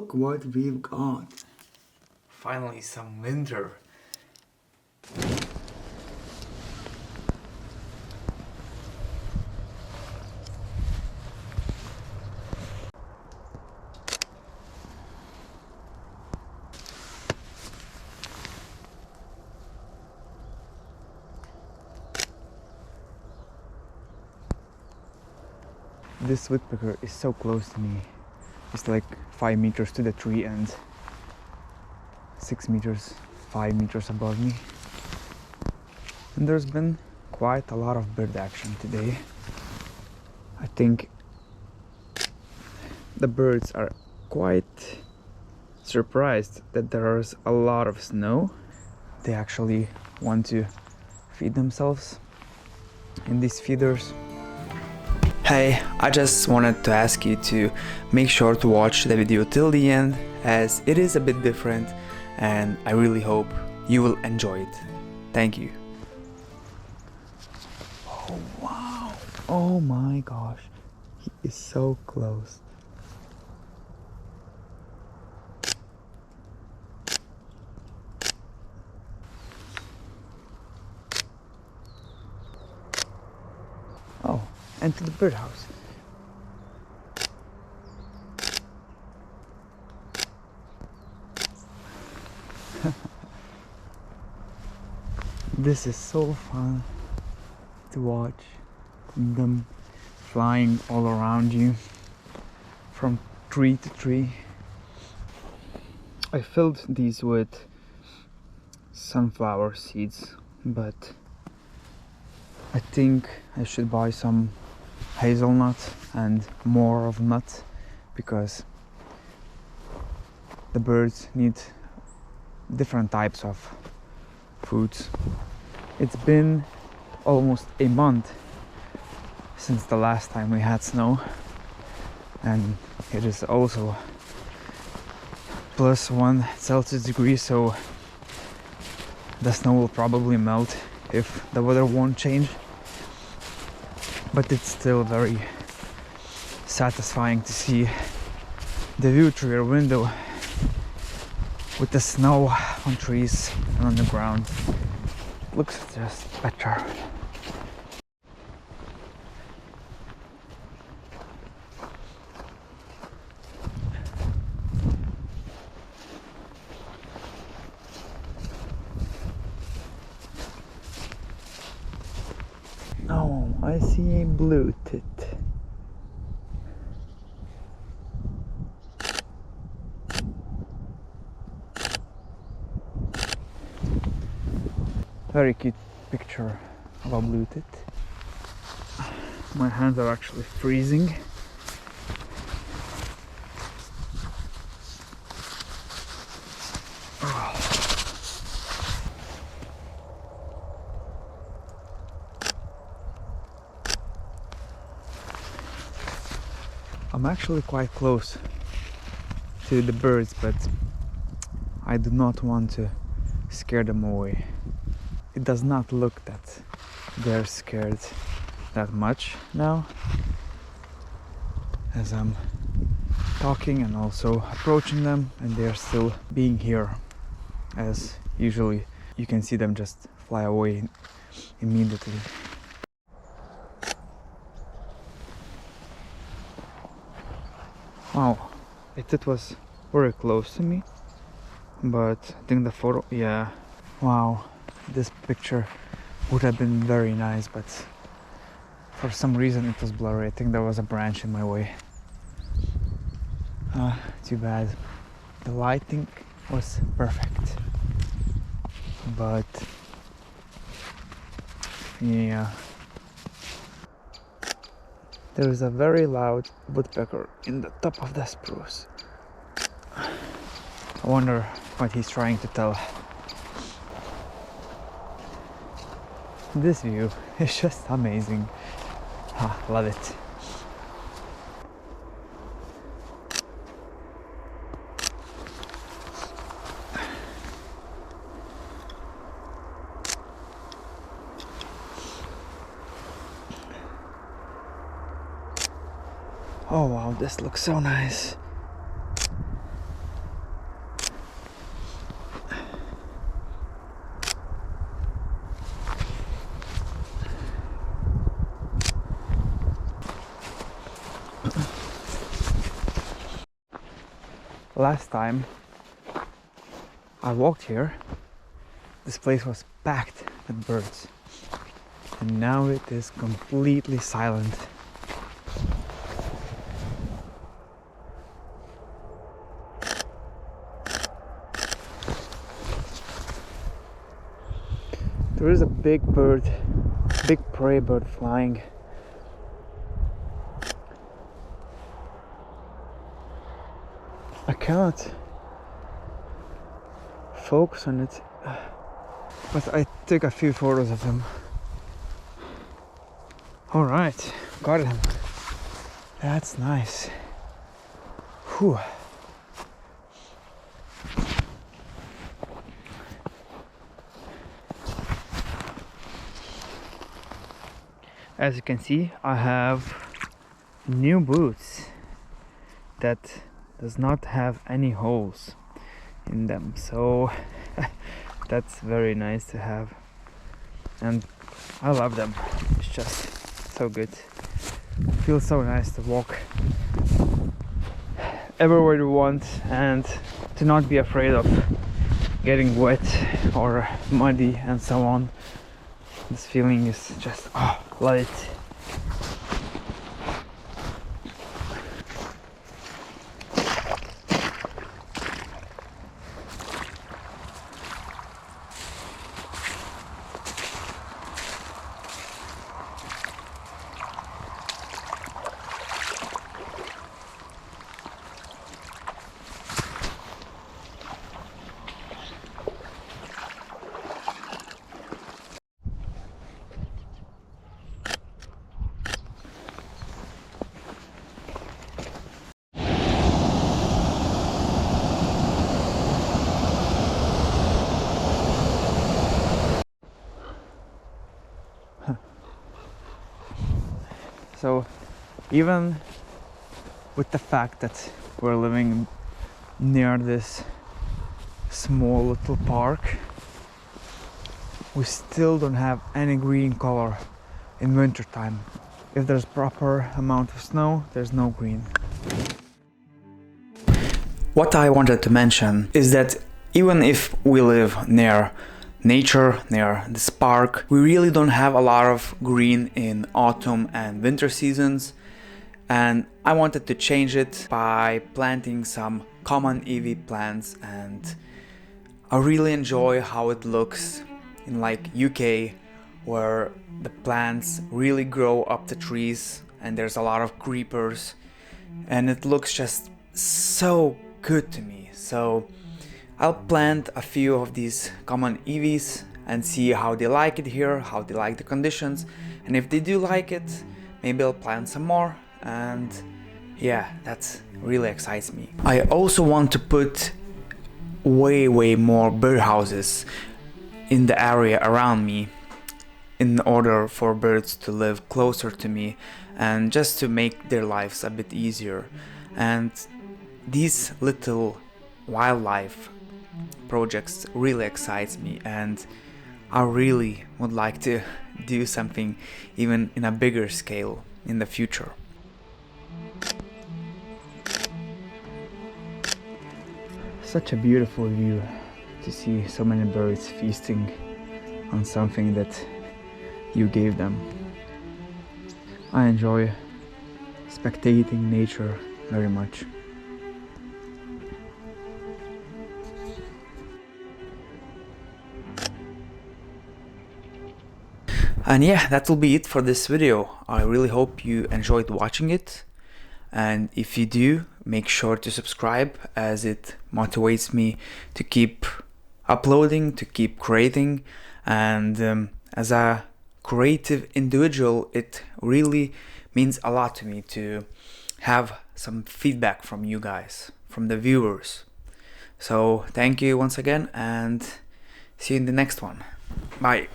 look what we've got. Finally some winter. This woodpecker is so close to me. It's like 5 meters to the tree and 6 meters, 5 meters above me. And there's been quite a lot of bird action today. I think the birds are quite surprised that there's a lot of snow. They actually want to feed themselves in these feeders. Hey, I just wanted to ask you to make sure to watch the video till the end, as it is a bit different and I really hope you will enjoy it. Thank you. Oh wow, oh my gosh, he is so close. Oh, and to the birdhouse. This is so fun to watch them flying all around you from tree to tree. I filled these with sunflower seeds, but I think I should buy some hazelnut and more of nut, because the birds need different types of foods. It's been almost a month since the last time we had snow, and it is also +1 Celsius degree, so the snow will probably melt if the weather won't change. But it's still very satisfying to see the view through your window with the snow on trees and on the ground. It looks just better. Oh, I see a blue tit. Very cute picture of a blue tit. My hands are actually freezing. I'm actually quite close to the birds, but I do not want to scare them away. It does not look that they're scared that much now, as I'm talking and also approaching them, and they're still being here, as usually you can see them just fly away immediately. Wow, it was very close to me, but I think the photo, yeah, wow, this picture would have been very nice, but for some reason it was blurry. I think there was a branch in my way. Too bad. The lighting was perfect, but yeah, there is a very loud woodpecker in the top of the spruce. I wonder what he's trying to tell. This view is just amazing. Love it. Oh wow, this looks so nice. last time I walked here, this place was packed with birds, and now it is completely silent. There is a big bird, big prey bird flying. I cannot focus on it, but I took a few photos of him. All right, got him. That's nice. Whew. As you can see, I have new boots that does not have any holes in them, so that's very nice to have, and I love them. It's just so good. It feels so nice to walk everywhere you want and to not be afraid of getting wet or muddy and so on. This feeling is just, oh, love it. So even with the fact that we're living near this small little park, we still don't have any green color in winter time. If there's proper amount of snow, there's no green. What I wanted to mention is that even if we live near nature, near this park, we really don't have a lot of green in autumn and winter seasons, and I wanted to change it by planting some common EV plants. And I really enjoy how it looks in like UK, where the plants really grow up the trees and there's a lot of creepers, and it looks just so good to me. So I'll plant a few of these common EVs and see how they like it here, how they like the conditions, and if they do like it, maybe I'll plant some more. And yeah, that really excites me. I also want to put way more birdhouses in the area around me in order for birds to live closer to me and just to make their lives a bit easier. And these little wildlife projects really excites me, and I really would like to do something even in a bigger scale in the future. Such a beautiful view to see so many birds feasting on something that you gave them. I enjoy spectating nature very much. And yeah, that will be it for this video. I really hope you enjoyed watching it, and if you do, make sure to subscribe, as it motivates me to keep uploading, to keep creating. And as a creative individual, it really means a lot to me to have some feedback from you guys, from the viewers. So thank you once again, and see you in the next one. Bye.